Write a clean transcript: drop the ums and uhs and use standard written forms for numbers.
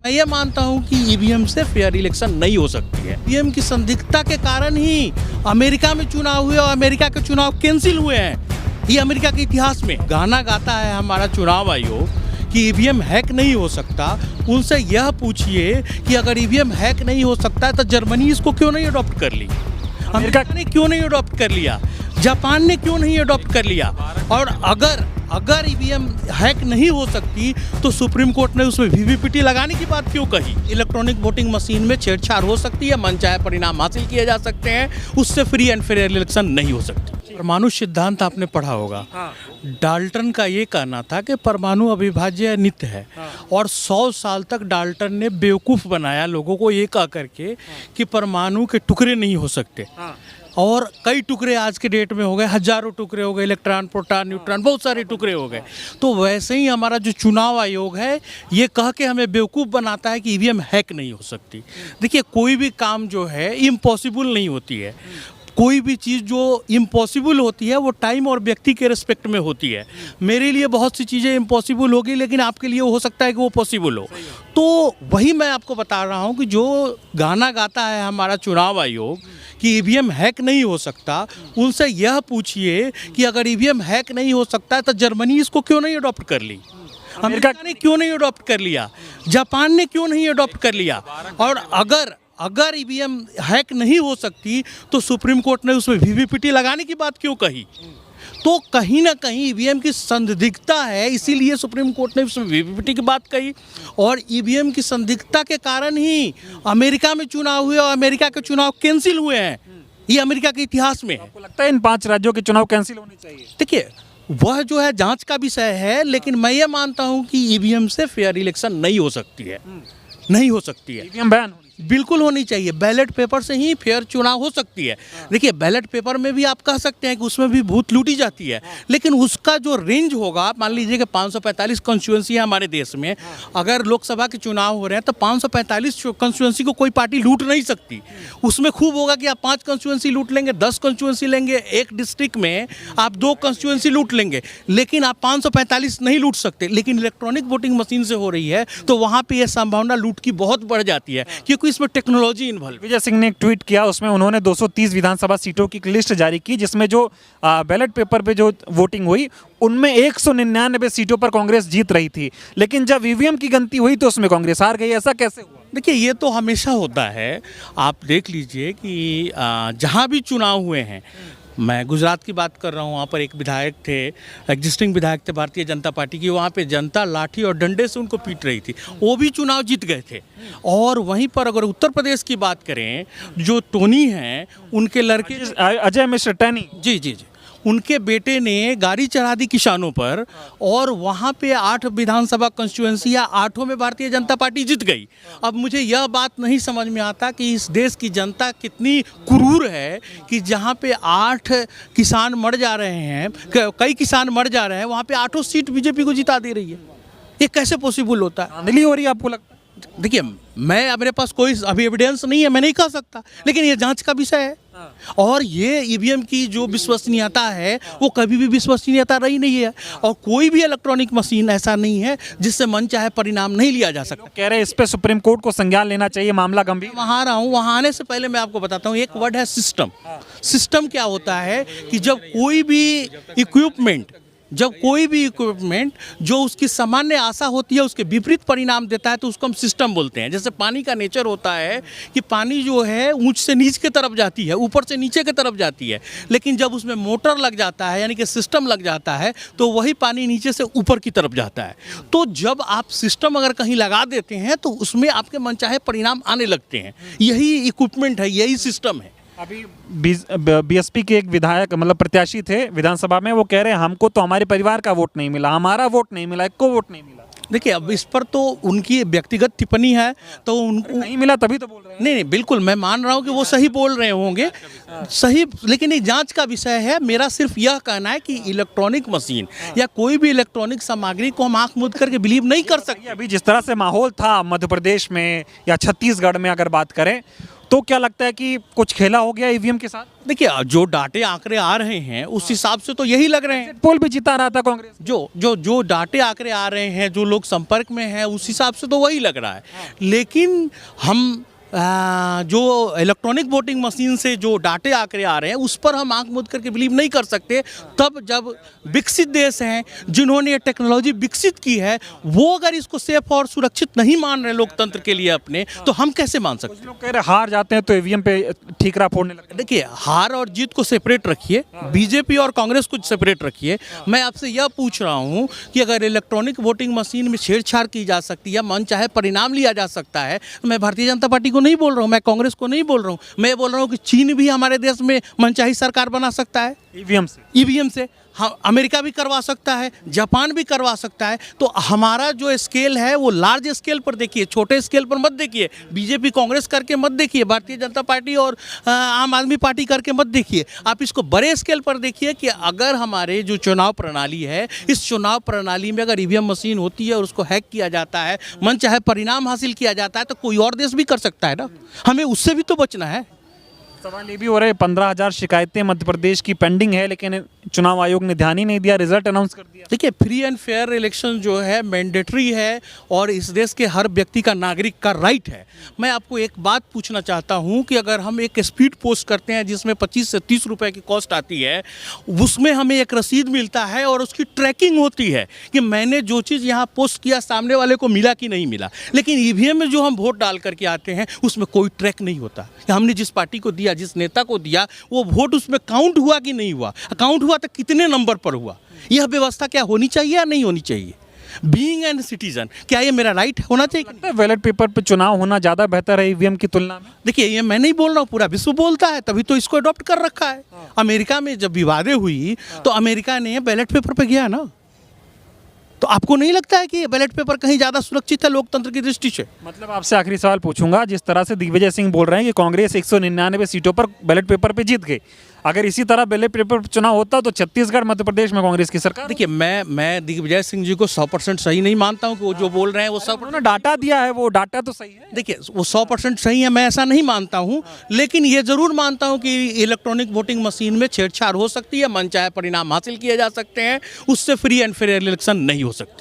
मैं ये मानता हूं कि ईवीएम से फेयर इलेक्शन नहीं हो सकती है। ईवीएम की संदिग्धता के कारण ही अमेरिका में चुनाव हुए और अमेरिका के चुनाव कैंसिल हुए हैं। ये अमेरिका के इतिहास में गाना गाता है हमारा चुनाव आयोग कि ईवीएम हैक नहीं हो सकता। उनसे यह पूछिए कि अगर ईवीएम हैक नहीं हो सकता है तो जर्मनी इसको क्यों नहीं अडॉप्ट कर ली, अमेरिका ने क्यों नहीं अडॉप्ट कर लिया, जापान ने क्यों नहीं अडॉप्ट कर लिया। और अगर ईवीएम हैक नहीं हो सकती तो सुप्रीम कोर्ट ने उसमें वीवीपीटी लगाने की बात क्यों कही। इलेक्ट्रॉनिक वोटिंग मशीन में छेड़छाड़ हो सकती है, मनचाहे परिणाम हासिल किए जा सकते हैं, उससे फ्री एंड फेयर इलेक्शन नहीं हो सकती। परमाणु सिद्धांत आपने पढ़ा होगा। डाल्टन का ये कहना था कि परमाणु अविभाज्य नित्य है और 100 साल तक डाल्टन ने बेवकूफ़ बनाया लोगों को ये कह करके कि परमाणु के टुकड़े नहीं हो सकते। और कई टुकड़े आज के डेट में हो गए, हजारों टुकड़े हो गए, इलेक्ट्रॉन, प्रोटॉन, न्यूट्रॉन, बहुत सारे टुकड़े हो गए। तो वैसे ही हमारा जो चुनाव आयोग है ये कह के हमें बेवकूफ़ बनाता है कि ईवीएम हैक नहीं हो सकती। देखिए, कोई भी काम जो है इम्पॉसिबल नहीं होती है। कोई भी चीज़ जो इम्पॉसिबल होती है वो टाइम और व्यक्ति के रिस्पेक्ट में होती है। मेरे लिए बहुत सी चीज़ें इम्पॉसिबल होगी लेकिन आपके लिए हो सकता है कि वो पॉसिबल हो। तो वही मैं आपको बता रहा हूँ कि जो गाना गाता है हमारा चुनाव आयोग कि ईवीएम हैक नहीं हो सकता, उनसे यह पूछिए कि अगर ईवीएम हैक नहीं हो सकता है तो जर्मनी इसको क्यों नहीं अडॉप्ट कर ली, अमेरिका ने क्यों नहीं अडॉप्ट कर लिया, जापान ने क्यों नहीं अडॉप्ट कर लिया। और अगर ईवीएम हैक नहीं हो सकती तो सुप्रीम कोर्ट ने उसमें वीवीपीटी लगाने की बात क्यों कही। तो कहीं ना कहीं ईवीएम की संदिग्धता है, इसीलिए सुप्रीम कोर्ट ने उसमें वीवीपीटी की बात कही। और ईवीएम की संदिग्धता के कारण ही अमेरिका में चुनाव हुए और अमेरिका के चुनाव कैंसिल हुए हैं। ये अमेरिका के इतिहास में है। आपको लगता है इन 5 राज्यों के चुनाव कैंसिल होने चाहिए? देखिए, वह जो है जांच का विषय है, लेकिन मैं ये मानता हूं कि ईवीएम से फेयर इलेक्शन नहीं हो सकती है, नहीं हो सकती है। ईवीएम बैन बिल्कुल होनी चाहिए। बैलेट पेपर से ही फेयर चुनाव हो सकती है। देखिए, बैलेट पेपर में भी आप कह सकते हैं कि उसमें भी भूत लूटी जाती है, लेकिन उसका जो रेंज होगा, मान लीजिए कि 545 कॉन्स्टिट्यूंसी है हमारे देश में। अगर लोकसभा के चुनाव हो रहे हैं तो 545 कॉन्स्टिट्यूंसी को कोई पार्टी लूट नहीं सकती। उसमें खूब होगा कि आप 5 कॉन्स्टिट्यूंसी लूट लेंगे, 10 कॉन्स्टिट्यूंसी लेंगे, एक डिस्ट्रिक्ट में आप 2 कॉन्स्टिट्यूंसी लूट लेंगे, लेकिन आप 545 नहीं लूट सकते। लेकिन इलेक्ट्रॉनिक वोटिंग मशीन से हो रही है तो वहाँ पर यह संभावना लूट की बहुत बढ़ जाती है, क्योंकि इसमें टेक्नोलॉजी इन्वॉल्व। विजय सिंह ने एक ट्वीट किया, उसमें उन्होंने 230 विधानसभा सीटों की लिस्ट जारी की, जिसमें जो बैलेट पेपर पे जो वोटिंग हुई उनमें 199 सीटों पर कांग्रेस जीत रही थी, लेकिन जब ईवीएम की गिनती हुई तो उसमें कांग्रेस हार गई। ऐसा कैसे हुआ? देखिए, ये तो हमेशा होता है। आप देख लीजिए कि जहाँ भी चुनाव हुए हैं, मैं गुजरात की बात कर रहा हूँ, वहाँ पर एक विधायक थे, एग्जिस्टिंग विधायक थे भारतीय जनता पार्टी की, वहाँ पे जनता लाठी और डंडे से उनको पीट रही थी, वो भी चुनाव जीत गए थे। और वहीं पर अगर उत्तर प्रदेश की बात करें, जो टोनी हैं उनके लड़के अजय मिश्र टैनी, जी जी जी, उनके बेटे ने गाड़ी चढ़ा दी किसानों पर और वहाँ पे 8 विधानसभा कॉन्स्टिट्यूंसी या 8 में भारतीय जनता पार्टी जीत गई। अब मुझे यह बात नहीं समझ में आता कि इस देश की जनता कितनी क्रूर है कि जहाँ पे 8 किसान मर जा रहे हैं, कई किसान मर जा रहे हैं, वहाँ पे 8 सीट बीजेपी को जिता दे रही है। ये कैसे पॉसिबल होता है? धांधली हो रही है आपको लगता है? देखिए, मैं मेरे पास कोई अभी एविडेंस नहीं है, मैं नहीं कह सकता, लेकिन ये जांच का विषय है। और ये ईवीएम की जो विश्वसनीयता है वो कभी भी विश्वसनीयता रही नहीं है। और कोई भी इलेक्ट्रॉनिक मशीन ऐसा नहीं है जिससे मन चाहे परिणाम नहीं लिया जा सकता। कह रहे हैं इस पे सुप्रीम कोर्ट को संज्ञान लेना चाहिए, मामला गंभीर। वहाँ आ रहा हूँ, वहाँ आने से पहले मैं आपको बताता हूँ, एक वर्ड है सिस्टम। सिस्टम क्या होता है कि जब कोई भी इक्विपमेंट जो उसकी सामान्य आशा होती है उसके विपरीत परिणाम देता है तो उसको हम सिस्टम बोलते हैं। जैसे पानी का नेचर होता है कि पानी जो है ऊंच से नीच की तरफ जाती है, ऊपर से नीचे की तरफ जाती है, लेकिन जब उसमें मोटर लग जाता है यानी कि सिस्टम लग जाता है तो वही पानी नीचे से ऊपर की तरफ जाता है। तो जब आप सिस्टम अगर कहीं लगा देते हैं तो उसमें आपके मनचाहे परिणाम आने लगते हैं। यही इक्विपमेंट है, यही सिस्टम है। अभी बीएसपी के एक विधायक मतलब प्रत्याशी थे विधानसभा में, वो कह रहे हैं हमको तो हमारे परिवार का वोट नहीं मिला, हमारा वोट नहीं मिला, को वोट नहीं मिला। देखिए, अब इस पर तो उनकी व्यक्तिगत टिप्पणी है, तो उनको नहीं मिला तभी तो बोल रहे हैं। नहीं, बिल्कुल मैं मान रहा हूँ कि वो सही बोल रहे होंगे, सही, लेकिन ये जांच का विषय है। मेरा सिर्फ यह कहना है कि इलेक्ट्रॉनिक मशीन या कोई भी इलेक्ट्रॉनिक सामग्री को हम आंख मूंद करके बिलीव नहीं कर सकते। अभी जिस तरह से माहौल था मध्य प्रदेश में या छत्तीसगढ़ में अगर बात करें तो क्या लगता है कि कुछ खेला हो गया ईवीएम के साथ? देखिए, जो डाटे आंकड़े आ रहे हैं उस हिसाब से तो यही लग रहे हैं। पोल भी जिता रहा था कांग्रेस। जो डाटे आंकड़े आ रहे हैं, जो लोग संपर्क में हैं, उस हिसाब से तो वही लग रहा है। लेकिन हम जो इलेक्ट्रॉनिक वोटिंग मशीन से जो डाटे आंकड़े आ रहे हैं उस पर हम आंख मूंद करके बिलीव नहीं कर सकते। तब जब विकसित देश हैं जिन्होंने ये टेक्नोलॉजी विकसित की है, वो अगर इसको सेफ और सुरक्षित नहीं मान रहे लोकतंत्र के लिए अपने, तो हम कैसे मान सकते हैं? लोग कह रहे हार जाते हैं तो ईवीएम पे ठीकरा फोड़ने लगते हैं। देखिए, हार और जीत को सेपरेट रखिए, बीजेपी और कांग्रेस को सेपरेट रखिए। मैं आपसे यह पूछ रहा हूं कि अगर इलेक्ट्रॉनिक वोटिंग मशीन में छेड़छाड़ की जा सकती है, मन चाहे परिणाम लिया जा सकता है, तो मैं भारतीय जनता पार्टी को नहीं बोल रहा हूं, मैं कांग्रेस को नहीं बोल रहा हूं, मैं बोल रहा हूं कि चीन भी हमारे देश में मनचाही सरकार बना सकता है ईवीएम से। हाँ, अमेरिका भी करवा सकता है, जापान भी करवा सकता है। तो हमारा जो स्केल है वो लार्ज स्केल पर देखिए, छोटे स्केल पर मत देखिए। बीजेपी कांग्रेस करके मत देखिए, भारतीय जनता पार्टी और आम आदमी पार्टी करके मत देखिए। आप इसको बड़े स्केल पर देखिए कि अगर हमारे जो चुनाव प्रणाली है, इस चुनाव प्रणाली में अगर ईवीएम मशीन होती है और उसको हैक किया जाता है, मन चाहे परिणाम हासिल किया जाता है, तो कोई और देश भी कर सकता है ना। हमें उससे भी तो बचना है। सवाल ये भी हो रहा है 15,000 शिकायतें मध्य प्रदेश की पेंडिंग है, लेकिन चुनाव आयोग ने ध्यान ही नहीं दिया, रिजल्ट अनाउंस कर दिया। देखिए, फ्री एंड फेयर इलेक्शन जो है मैंडेटरी है और इस देश के हर व्यक्ति का, नागरिक का राइट है। मैं आपको एक बात पूछना चाहता हूं कि अगर हम एक स्पीड पोस्ट करते हैं जिसमें 25 से 30 रुपए की कॉस्ट आती है, उसमें हमें एक रसीद मिलता है और उसकी ट्रैकिंग होती है कि मैंने जो चीज़ यहाँ पोस्ट किया सामने वाले को मिला कि नहीं मिला। लेकिन ईवीएम में जो हम वोट डाल करके आते हैं उसमें कोई ट्रैक नहीं होता कि हमने जिस पार्टी को दिया, जिस नेता को दिया, वो वोट उसमें काउंट हुआ कि नहीं हुआ, काउंट हुआ तो कितने नंबर पर हुआ। यह व्यवस्था क्या होनी चाहिए या नहीं होनी चाहिए? बीइंग एन सिटीजन, क्या ये मेरा राइट होना चाहिए? बैलेट पेपर पे चुनाव होना ज़्यादा बेहतर है ईवीएम की तुलना में? देखिए, ये मैं नहीं बोल रहा हूँ, पूरा विश्व बोलता है, तभी तो इसको अडॉप्ट कर रखा है। अमेरिका में जब विवादें हुई तो अमेरिका ने बैलेट पेपर पे गया ना। तो आपको नहीं लगता है कि बैलेट पेपर कहीं ज़्यादा सुरक्षित है लोकतंत्र की दृष्टि से? मतलब आपसे आखिरी सवाल पूछूंगा, जिस तरह से दिग्विजय सिंह बोल रहे हैं कि कांग्रेस 199 सीटों पर बैलेट पेपर पे जीत गई, अगर इसी तरह बैलेट पेपर पर चुनाव होता तो छत्तीसगढ़ मध्य प्रदेश में कांग्रेस की सरकार। देखिए, मैं दिग्विजय सिंह जी को 100% सही नहीं मानता हूं कि वो जो बोल रहे हैं वो सब उन्होंने डाटा दिया है, वो डाटा तो सही है। देखिए, वो 100% सही है, मैं ऐसा नहीं मानता हूं। लेकिन ये जरूर मानता हूं कि इलेक्ट्रॉनिक वोटिंग मशीन में छेड़छाड़ हो सकती है, मनचाहे परिणाम हासिल किए जा सकते हैं, उससे फ्री एंड फेयर इलेक्शन नहीं हो सकती।